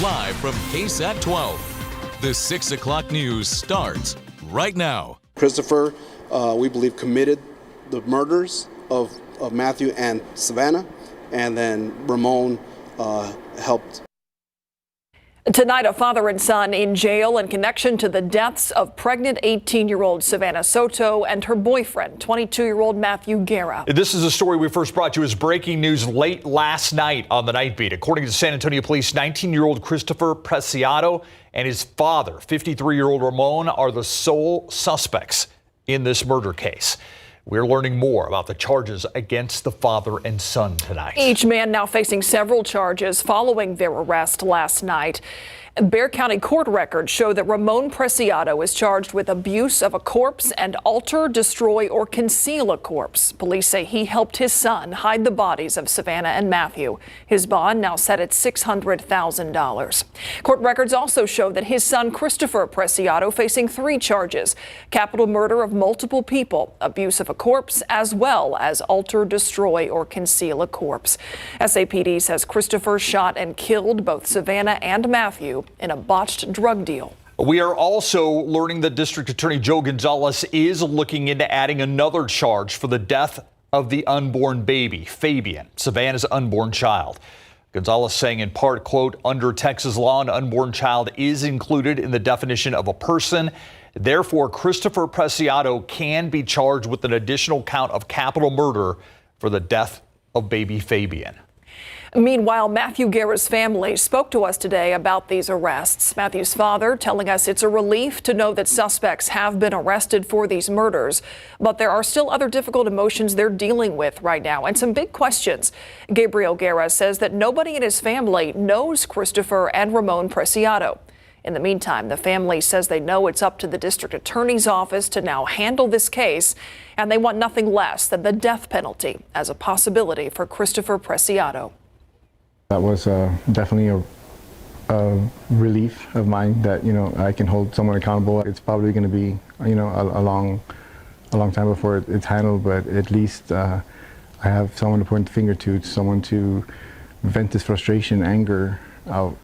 Live from KSAT 12. The 6 o'clock news starts right now. Christopher, we believe, committed the murders of Matthew and Savannah, and then Ramon helped. Tonight, a father and son in jail in connection to the deaths of pregnant 18-year-old Savannah Soto and her boyfriend, 22-year-old Matthew Guerra. This is a story we first brought you as breaking news late last night on the Night Beat. According to San Antonio police, 19-year-old Christopher Preciado and his father, 53-year-old Ramon, are the sole suspects in this murder case. We're learning more about the charges against the father and son tonight. Each man now facing several charges following their arrest last night. Bexar County court records show that Ramon Preciado is charged with abuse of a corpse and alter, destroy, or conceal a corpse. Police say he helped his son hide the bodies of Savannah and Matthew. His bond now set at $600,000. Court records also show that his son Christopher Preciado facing 3 charges: capital murder of multiple people, abuse of a corpse, as well as alter, destroy, or conceal a corpse. SAPD says Christopher shot and killed both Savannah and Matthew in a botched drug deal. We are also learning that District Attorney Joe Gonzalez is looking into adding another charge for the death of the unborn baby, Fabian, Savannah's unborn child. Gonzalez saying in part, quote, under Texas law, an unborn child is included in the definition of a person. Therefore, Christopher Preciado can be charged with an additional count of capital murder for the death of baby Fabian. Meanwhile, Matthew Guerra's family spoke to us today about these arrests. Matthew's father telling us it's a relief to know that suspects have been arrested for these murders, but there are still other difficult emotions they're dealing with right now and some big questions. Gabriel Guerra says that nobody in his family knows Christopher and Ramon Preciado. In the meantime, the family says they know it's up to the district attorney's office to now handle this case, and they want nothing less than the death penalty as a possibility for Christopher Preciado. That was definitely a relief of mine that, I can hold someone accountable. It's probably going to be, a long time before it's handled, but at least I have someone to point the finger to, someone to vent this frustration, anger out.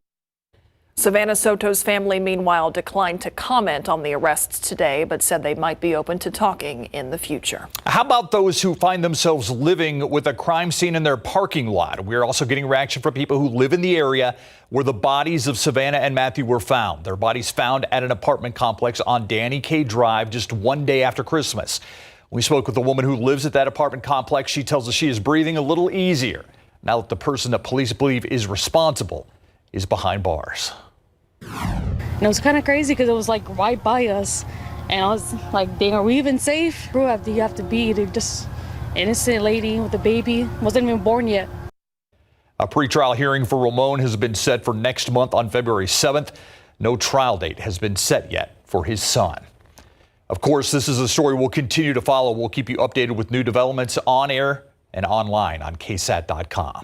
Savannah Soto's family, meanwhile, declined to comment on the arrests today, but said they might be open to talking in the future. How about those who find themselves living with a crime scene in their parking lot? We're also getting reaction from people who live in the area where the bodies of Savannah and Matthew were found. Their bodies found at an apartment complex on Danny K Drive just one day after Christmas. We spoke with a woman who lives at that apartment complex. She tells us she is breathing a little easier now that the person that police believe is responsible is behind bars. And it was kind of crazy because it was like right by us, and I was like, dang, are we even safe? Who do you have to be? They're just innocent lady with a baby, wasn't even born yet. A pretrial hearing for Ramon has been set for next month on February 7th. No trial date has been set yet for his son. Of course, this is a story we'll continue to follow. We'll keep you updated with new developments on air and online on KSAT.com.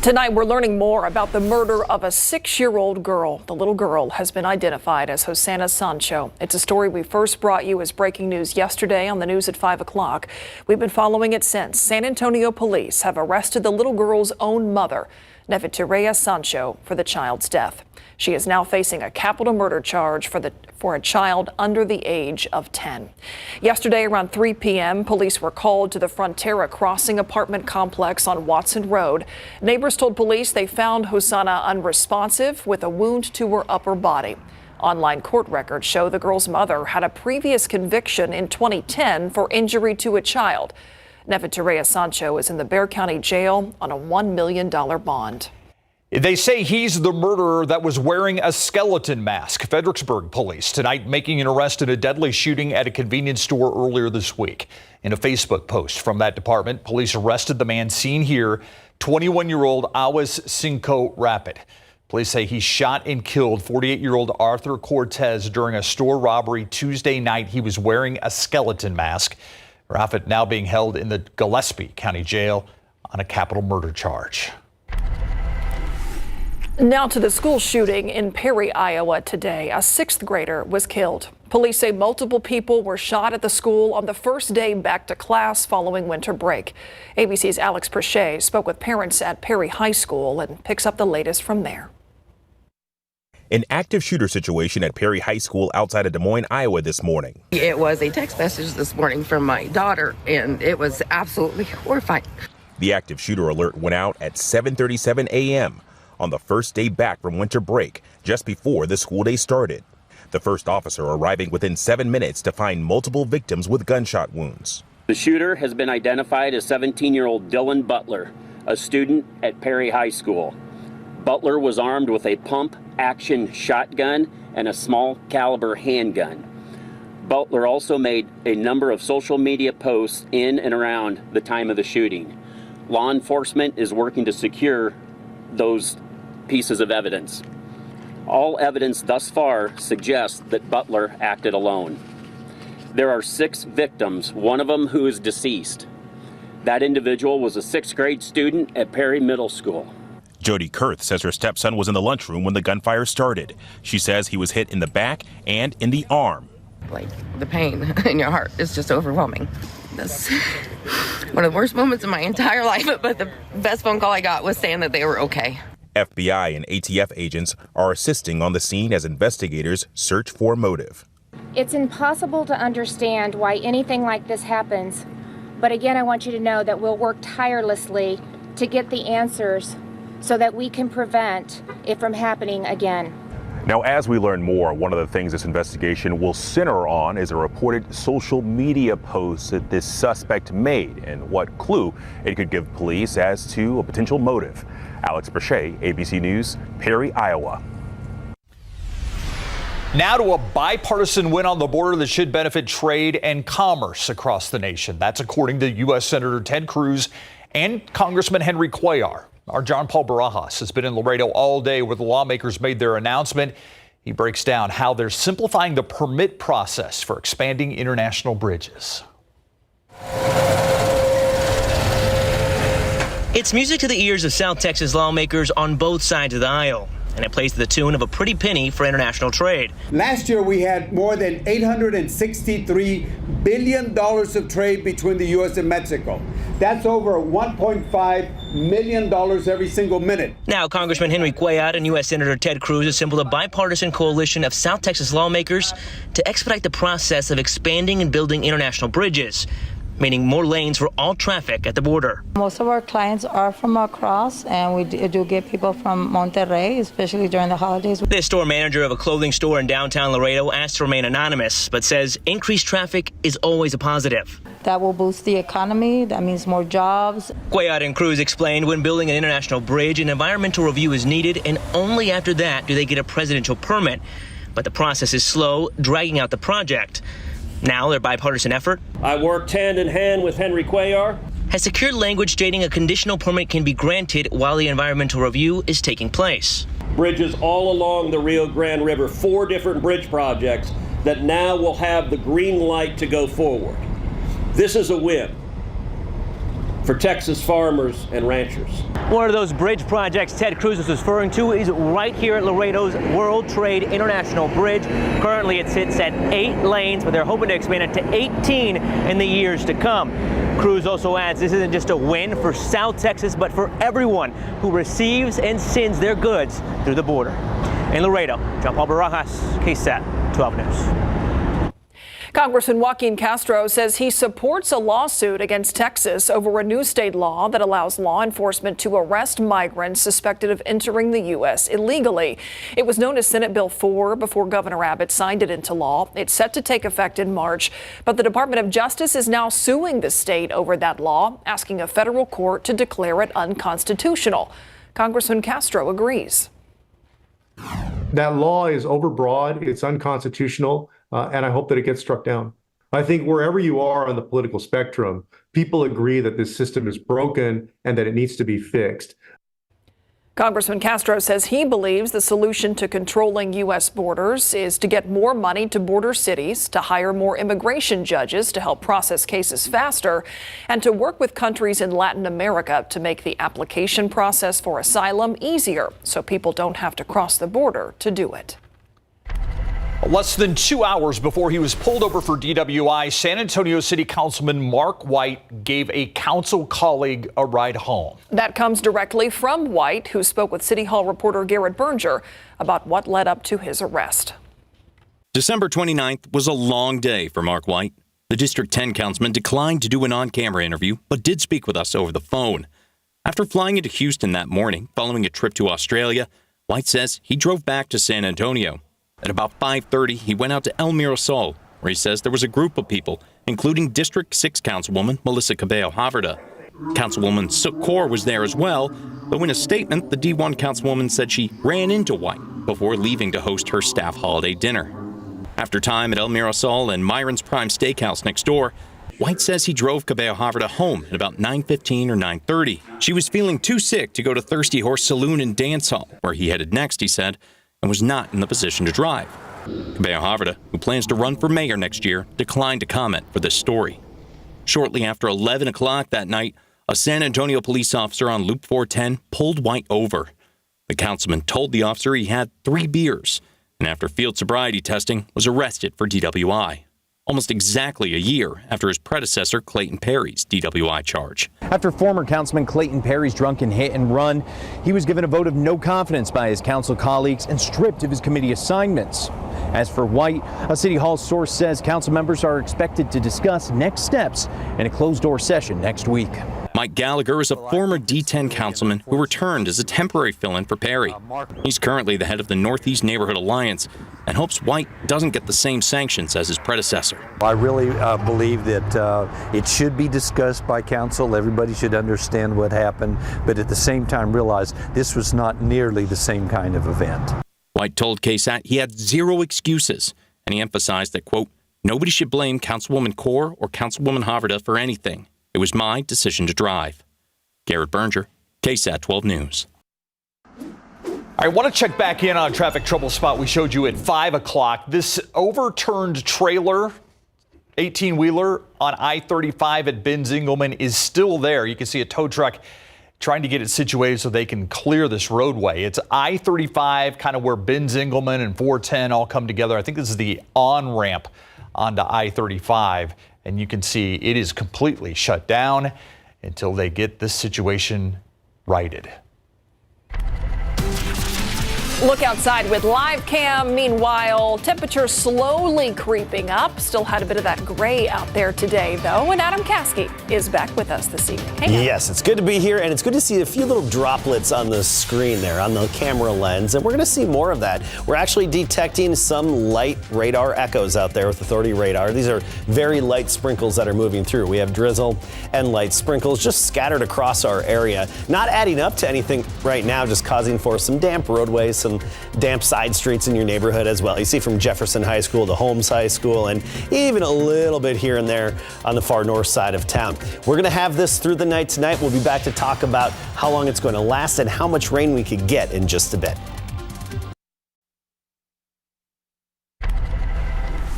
Tonight, we're learning more about the murder of a 6-year-old girl. The little girl has been identified as Hosanna Sancho. It's a story we first brought you as breaking news yesterday on the news at 5 o'clock. We've been following it since. San Antonio police have arrested the little girl's own mother, Neveteria Sancho, for the child's death. She is now facing a capital murder charge for a child under the age of 10. Yesterday around 3 p.m., police were called to the Frontera Crossing apartment complex on Watson Road. Neighbors told police they found Hosanna unresponsive with a wound to her upper body. Online court records show the girl's mother had a previous conviction in 2010 for injury to a child. Neveteria Sancho is in the Bexar County Jail on a $1 million bond. They say he's the murderer that was wearing a skeleton mask. Fredericksburg police tonight making an arrest in a deadly shooting at a convenience store earlier this week. In a Facebook post from that department, police arrested the man seen here, 21-year-old Awes Cinco Rapid. Police say he shot and killed 48-year-old Arthur Cortez during a store robbery Tuesday night. He was wearing a skeleton mask. Rapid now being held in the Gillespie County Jail on a capital murder charge. Now to the school shooting in Perry, Iowa today. A 6th grader was killed. Police say multiple people were shot at the school on the first day back to class following winter break. ABC's Alex Perchet spoke with parents at Perry High School and picks up the latest from there. An active shooter situation at Perry High School outside of Des Moines, Iowa this morning. It was a text message this morning from my daughter, and it was absolutely horrifying. The active shooter alert went out at 7:37 a.m. on the first day back from winter break, just before the school day started. The first officer arriving within 7 minutes to find multiple victims with gunshot wounds. The shooter has been identified as 17-year-old Dylan Butler, a student at Perry High School. Butler was armed with a pump-action shotgun and a small caliber handgun. Butler also made a number of social media posts in and around the time of the shooting. Law enforcement is working to secure those pieces of evidence. All evidence thus far suggests that Butler acted alone. There are 6 victims, one of them who is deceased. That individual was a 6th grade student at Perry Middle School. Jody Kurth says her stepson was in the lunchroom when the gunfire started. She says he was hit in the back and in the arm. Like, the pain in your heart is just overwhelming. That's one of the worst moments of my entire life, but the best phone call I got was saying that they were okay. FBI and ATF agents are assisting on the scene as investigators search for motive. It's impossible to understand why anything like this happens, but again, I want you to know that we'll work tirelessly to get the answers so that we can prevent it from happening again. Now, as we learn more, one of the things this investigation will center on is a reported social media post that this suspect made and what clue it could give police as to a potential motive. Alex Perchet, ABC News, Perry, Iowa. Now to a bipartisan win on the border that should benefit trade and commerce across the nation. That's according to U.S. Senator Ted Cruz and Congressman Henry Cuellar. Our John Paul Barajas has been in Laredo all day where the lawmakers made their announcement. He breaks down how they're simplifying the permit process for expanding international bridges. It's music to the ears of South Texas lawmakers on both sides of the aisle, and it plays to the tune of a pretty penny for international trade. Last year, we had more than $863 billion of trade between the U.S. and Mexico. That's over $1.5 million every single minute. Now, Congressman Henry Cuellar and U.S. Senator Ted Cruz assembled a bipartisan coalition of South Texas lawmakers to expedite the process of expanding and building international bridges, meaning more lanes for all traffic at the border. Most of our clients are from across, and we do get people from Monterrey, especially during the holidays. This store manager of a clothing store in downtown Laredo asked to remain anonymous, but says increased traffic is always a positive. That will boost the economy. That means more jobs. Cuellar and Cruz explained when building an international bridge, an environmental review is needed, and only after that do they get a presidential permit. But the process is slow, dragging out the project. Now their bipartisan effort, I worked hand in hand with Henry Cuellar, has secured language stating a conditional permit can be granted while the environmental review is taking place. Bridges all along the Rio Grande River, 4 different bridge projects that now will have the green light to go forward. This is a win for Texas farmers and ranchers. One of those bridge projects Ted Cruz is referring to is right here at Laredo's World Trade International Bridge. Currently it sits at 8 lanes, but they're hoping to expand it to 18 in the years to come. Cruz also adds this isn't just a win for South Texas, but for everyone who receives and sends their goods through the border. In Laredo, John Paul Barajas, KSAT 12 News. Congressman Joaquin Castro says he supports a lawsuit against Texas over a new state law that allows law enforcement to arrest migrants suspected of entering the U.S. illegally. It was known as Senate Bill 4 before Governor Abbott signed it into law. It's set to take effect in March, but the Department of Justice is now suing the state over that law, asking a federal court to declare it unconstitutional. Congressman Castro agrees. That law is overbroad, it's unconstitutional, and I hope that it gets struck down. I think wherever you are on the political spectrum, people agree that this system is broken and that it needs to be fixed. Congressman Castro says he believes the solution to controlling U.S. borders is to get more money to border cities, to hire more immigration judges to help process cases faster, and to work with countries in Latin America to make the application process for asylum easier so people don't have to cross the border to do it. Less than 2 hours before he was pulled over for DWI, San Antonio City Councilman Mark White gave a council colleague a ride home. That comes directly from White, who spoke with City Hall reporter Garrett Berger about what led up to his arrest. December 29th was a long day for Mark White. The District 10 councilman declined to do an on-camera interview, but did speak with us over the phone. After flying into Houston that morning, following a trip to Australia, White says he drove back to San Antonio. At about 5:30, he went out to El Mirasol, where he says there was a group of people, including District 6 Councilwoman Melissa Cabello-Haverda. Councilwoman Sook Kaur was there as well, though in a statement, the D1 councilwoman said she ran into White before leaving to host her staff holiday dinner. After time at El Mirasol and Myron's Prime Steakhouse next door, White says he drove Cabello-Haverda home at about 9:15 or 9:30. She was feeling too sick to go to Thirsty Horse Saloon and Dance Hall, where he headed next, he said, and was not in the position to drive. Cabello-Haverda, who plans to run for mayor next year, declined to comment for this story. Shortly after 11 o'clock that night, a San Antonio police officer on Loop 410 pulled White over. The councilman told the officer he had 3 beers, and after field sobriety testing, was arrested for DWI. Almost exactly a year after his predecessor, Clayton Perry's DWI charge. After former Councilman Clayton Perry's drunken hit and run, he was given a vote of no confidence by his council colleagues and stripped of his committee assignments. As for White, a City Hall source says council members are expected to discuss next steps in a closed-door session next week. Mike Gallagher is a former D10 councilman who returned as a temporary fill-in for Perry. He's currently the head of the Northeast Neighborhood Alliance and hopes White doesn't get the same sanctions as his predecessor. I really believe that it should be discussed by council. Everybody should understand what happened, but at the same time realize this was not nearly the same kind of event. White told KSAT he had 0 excuses, and he emphasized that, quote, nobody should blame Councilwoman Kaur or Councilwoman Haverda for anything. It was my decision to drive. Garrett Berger, KSAT 12 News. I want to check back in on a traffic trouble spot we showed you at 5 o'clock. This overturned trailer, 18-wheeler on I-35 at Benz-Engelman is still there. You can see a tow truck trying to get it situated so they can clear this roadway. It's I-35, kind of where Benz-Engelman and 410 all come together. I think this is the on-ramp onto I-35. And you can see it is completely shut down until they get this situation righted. Look outside with live cam. Meanwhile, temperatures slowly creeping up. Still had a bit of that gray out there today, though. And Adam Caskey is back with us this evening. Hey, yes, it's good to be here, and it's good to see a few little droplets on the screen there, on the camera lens, and we're going to see more of that. We're actually detecting some light radar echoes out there with Authority Radar. These are very light sprinkles that are moving through. We have drizzle and light sprinkles just scattered across our area, not adding up to anything right now, just causing for some damp roadways, some damp side streets in your neighborhood as well. You see from Jefferson High School to Holmes High School, and even a little bit here and there on the far north side of town. We're going to have this through the night tonight. We'll be back to talk about how long it's going to last and how much rain we could get in just a bit.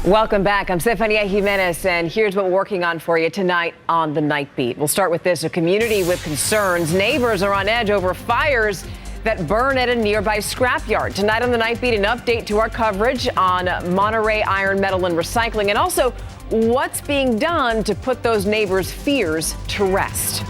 Welcome back. I'm Stefania Jimenez, and here's what we're working on for you tonight on the Night Beat. We'll start with this. A community with concerns. Neighbors are on edge over fires that burn at a nearby scrapyard. Tonight on the Night Beat, an update to our coverage on Monterey Iron, Metal, and Recycling, and also what's being done to put those neighbors' fears to rest.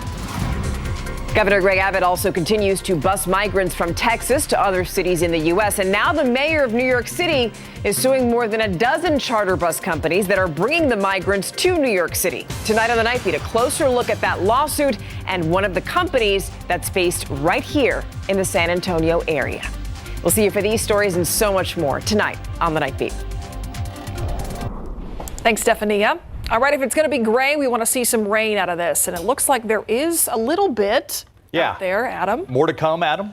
Governor Greg Abbott also continues to bus migrants from Texas to other cities in the U.S. And now the mayor of New York City is suing more than a dozen charter bus companies that are bringing the migrants to New York City. Tonight on the Night Beat, a closer look at that lawsuit and one of the companies that's based right here in the San Antonio area. We'll see you for these stories and so much more tonight on the Night Beat. Thanks, Stefania. All right, if it's going to be gray, we want to see some rain out of this. And it looks like there is a little bit out there, Adam. More to come, Adam?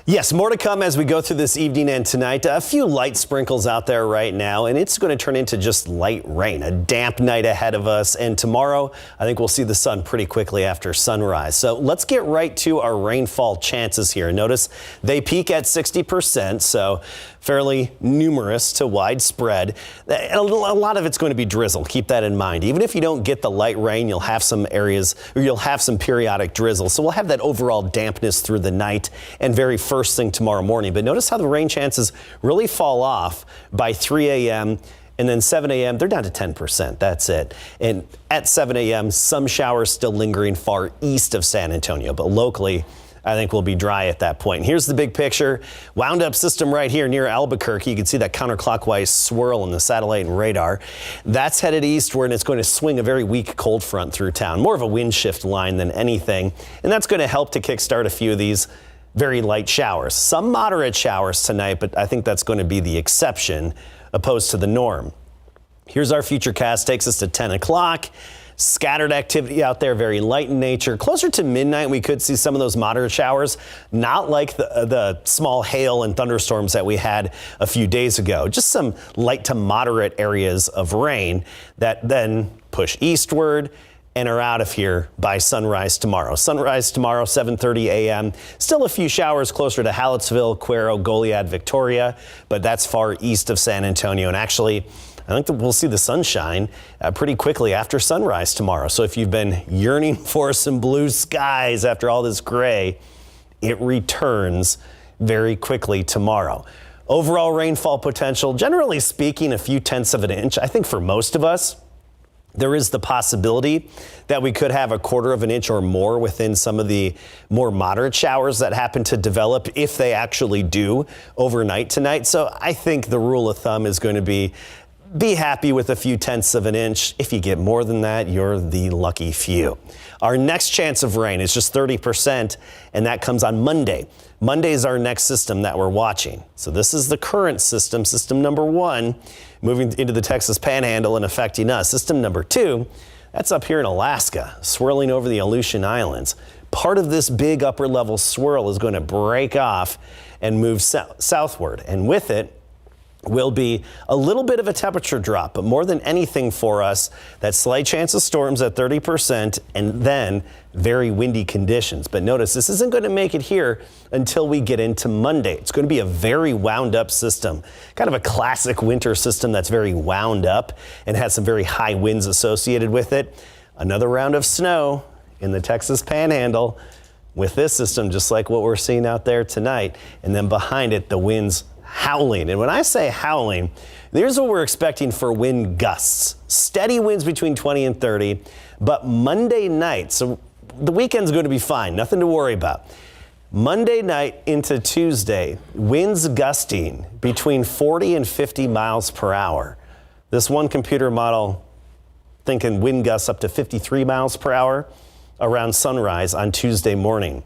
Yes, more to come as we go through this evening and tonight. A few light sprinkles out there right now, and it's going to turn into just light rain. A damp night ahead of us, and tomorrow I think we'll see the sun pretty quickly after sunrise. So let's get right to our rainfall chances here. Notice they peak at 60%, so fairly numerous to widespread. A lot of it's going to be drizzle. Keep that in mind. Even if you don't get the light rain, you'll have some areas, or you'll have some periodic drizzle. So we'll have that overall dampness through the night and very first first thing tomorrow morning. But notice how the rain chances really fall off by 3 a.m. And then 7 a.m., they're down to 10%. That's it. And at 7 a.m., some showers still lingering far east of San Antonio. But locally, I think we'll be dry at that point. Here's the big picture. Wound up system right here near Albuquerque. You can see that counterclockwise swirl in the satellite and radar. That's headed eastward, and it's going to swing a very weak cold front through town. More of a wind shift line than anything. And that's going to help to kickstart a few of these very light showers. Some moderate showers tonight, but I think that's going to be the exception opposed to the norm. Here's our futurecast. Takes us to 10 o'clock. Scattered activity out there, very light in nature. Closer to midnight, we could see some of those moderate showers, not like the small hail and thunderstorms that we had a few days ago. Just some light to moderate areas of rain that then push eastward and are out of here by sunrise tomorrow. Sunrise tomorrow, 7:30 a.m. Still a few showers closer to Hallettsville, Cuero, Goliad, Victoria, but that's far east of San Antonio. And actually, I think that we'll see the sunshine pretty quickly after sunrise tomorrow. So if you've been yearning for some blue skies after all this gray, it returns very quickly tomorrow. Overall rainfall potential, generally speaking, a few tenths of an inch. I think for most of us, there is the possibility that we could have a quarter of an inch or more within some of the more moderate showers that happen to develop if they actually do overnight tonight. So I think the rule of thumb is going to be happy with a few tenths of an inch. If you get more than that, you're the lucky few. Our next chance of rain is just 30%, and that comes on Monday. Monday is our next system that we're watching. So this is the current system, system number 1, moving into the Texas Panhandle and affecting us. System number 2, that's up here in Alaska, swirling over the Aleutian Islands. Part of this big upper level swirl is going to break off and move southward, and with it will be a little bit of a temperature drop, but more than anything for us, that slight chance of storms at 30% and then very windy conditions. But notice this isn't going to make it here until we get into Monday. It's going to be a very wound up system, kind of a classic winter system that's very wound up and has some very high winds associated with it. Another round of snow in the Texas Panhandle with this system, just like what we're seeing out there tonight. And then behind it, the winds howling. And when I say howling, here's what we're expecting for wind gusts. Steady winds between 20 and 30, but Monday night, so the weekend's going to be fine, nothing to worry about. Monday night into Tuesday, winds gusting between 40 and 50 miles per hour. This one computer model thinking wind gusts up to 53 miles per hour around sunrise on Tuesday morning.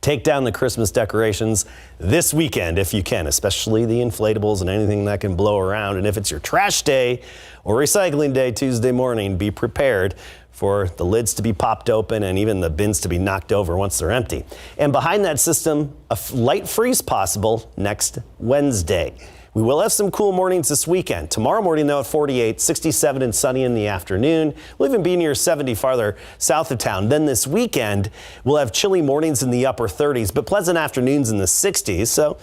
Take down the Christmas decorations this weekend if you can, especially the inflatables and anything that can blow around. And if it's your trash day or recycling day Tuesday morning, be prepared for the lids to be popped open and even the bins to be knocked over once they're empty. And behind that system, a light freeze possible next Wednesday. We will have some cool mornings this weekend. Tomorrow morning, though, at 48, 67 and sunny in the afternoon. We'll even be near 70 farther south of town. Then this weekend, we'll have chilly mornings in the upper 30s, but pleasant afternoons in the 60s. So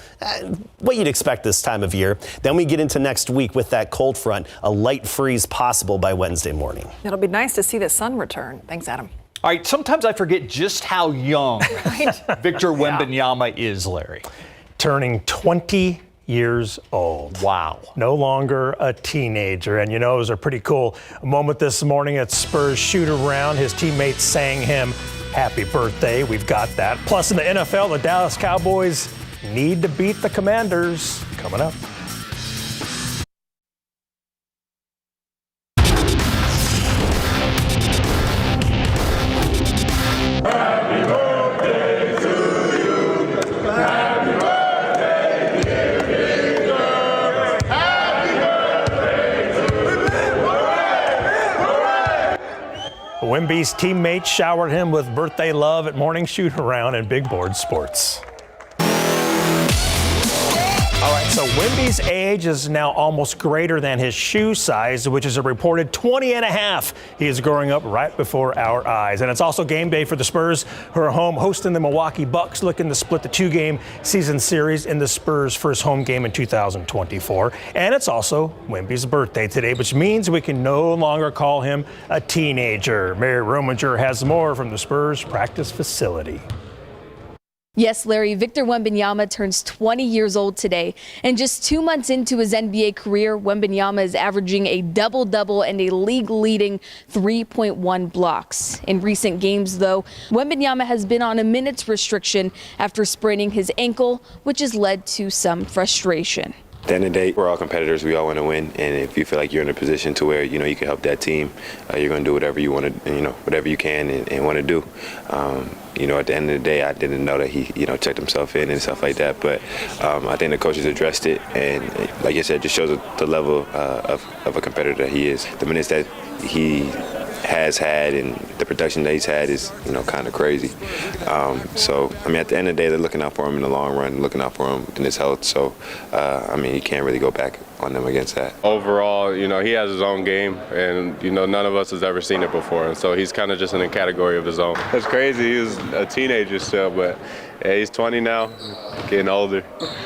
what you'd expect this time of year. Then we get into next week with that cold front, a light freeze possible by Wednesday morning. It'll be nice to see the sun return. Thanks, Adam. All right, sometimes I forget just how young Victor Wembanyama is, Larry. Turning 20 years old. Wow. No longer a teenager. And you know, it was a pretty cool moment this morning at Spurs shoot around. His teammates sang him happy birthday. We've got that. Plus in the NFL, the Dallas Cowboys need to beat the Commanders. Coming up. Wemby's teammates showered him with birthday love at morning shoot around in Big Board Sports. All right, so Wemby's age is now almost greater than his shoe size, which is a reported 20 and a half. He is growing up right before our eyes. And it's also game day for the Spurs, who are home hosting the Milwaukee Bucks, looking to split the 2-game season series in the Spurs' first home game in 2024. And it's also Wemby's birthday today, which means we can no longer call him a teenager. Mary Rominger has more from the Spurs practice facility. Yes, Larry, Victor Wembanyama turns 20 years old today. And just 2 months into his NBA career, Wembanyama is averaging a double-double and a league-leading 3.1 blocks. In recent games, though, Wembanyama has been on a minutes restriction after spraining his ankle, which has led to some frustration. At the end of the day, we're all competitors. We all want to win. And if you feel like you're in a position to where, you can help that team, you're going to do whatever you want to, whatever you can and want to do. At the end of the day, I didn't know that he, checked himself in and stuff like that. But I think the coaches addressed it. And like I said, just shows the level of a competitor that he is. The minutes that he has had and the production that he's had is, kind of crazy. At the end of the day, they're looking out for him in the long run, looking out for him in his health. So, you can't really go back on them against that. Overall, he has his own game, and, none of us has ever seen it before. And so he's kind of just in a category of his own. It's crazy. He was a teenager still, but yeah, he's 20 now, getting older.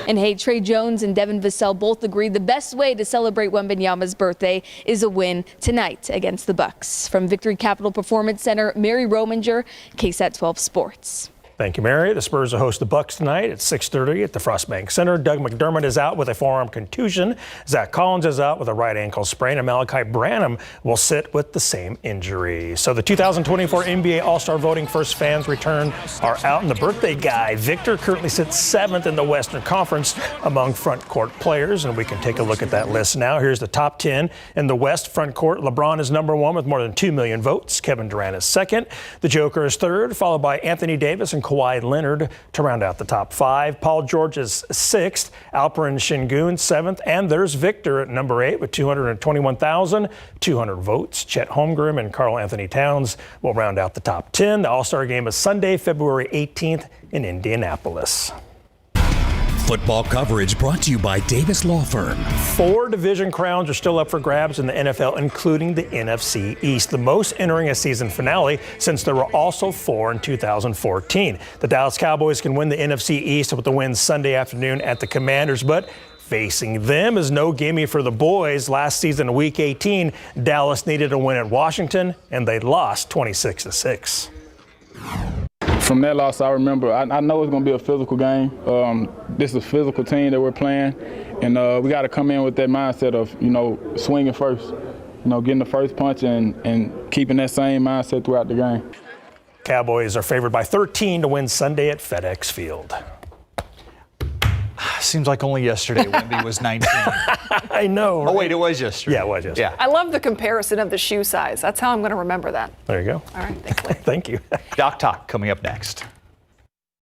And hey, Trey Jones and Devin Vassell both agreed the best way to celebrate Wembanyama's birthday is a win tonight against the Bucks. From Victory Capital Performance Center, Mary Rominger, KSAT 12 Sports. Thank you, Mary. The Spurs will host the Bucks tonight at 6:30 at the Frostbank Center. Doug McDermott is out with a forearm contusion. Zach Collins is out with a right ankle sprain, and Malachi Branham will sit with the same injury. So the 2024 NBA All-Star Voting First fans return are out, and the birthday guy, Victor, currently sits 7th in the Western Conference among front court players, and we can take a look at that list now. Here's the top 10 in the West front court. LeBron is number 1 with more than 2 million votes. Kevin Durant is 2nd. The Joker is 3rd, followed by Anthony Davis and Kawhi Leonard to round out the top 5. Paul George is 6th, Alperen Şengün 7th, and there's Victor at number 8 with 221,200 votes. Chet Holmgren and Karl Anthony Towns will round out the top 10. The All-Star Game is Sunday, February 18th in Indianapolis. Football coverage brought to you by Davis Law Firm. 4 division crowns are still up for grabs in the NFL, including the NFC East, the most entering a season finale since there were also 4 in 2014. The Dallas Cowboys can win the NFC East with the win Sunday afternoon at the Commanders, but facing them is no gimme for the boys. Last season, in Week 18, Dallas needed a win at Washington, and they lost 26-6. From that loss, I remember, I know it's going to be a physical game. This is a physical team that we're playing, and we got to come in with that mindset of, swinging first, getting the first punch and keeping that same mindset throughout the game. Cowboys are favored by 13 to win Sunday at FedEx Field. Seems like only yesterday Wemby was 19. I know. Right? Oh, wait, it was yesterday. Yeah, it was yesterday. Yeah. I love the comparison of the shoe size. That's how I'm going to remember that. There you go. All right, thanks, Larry. Thank you. Doc Talk coming up next.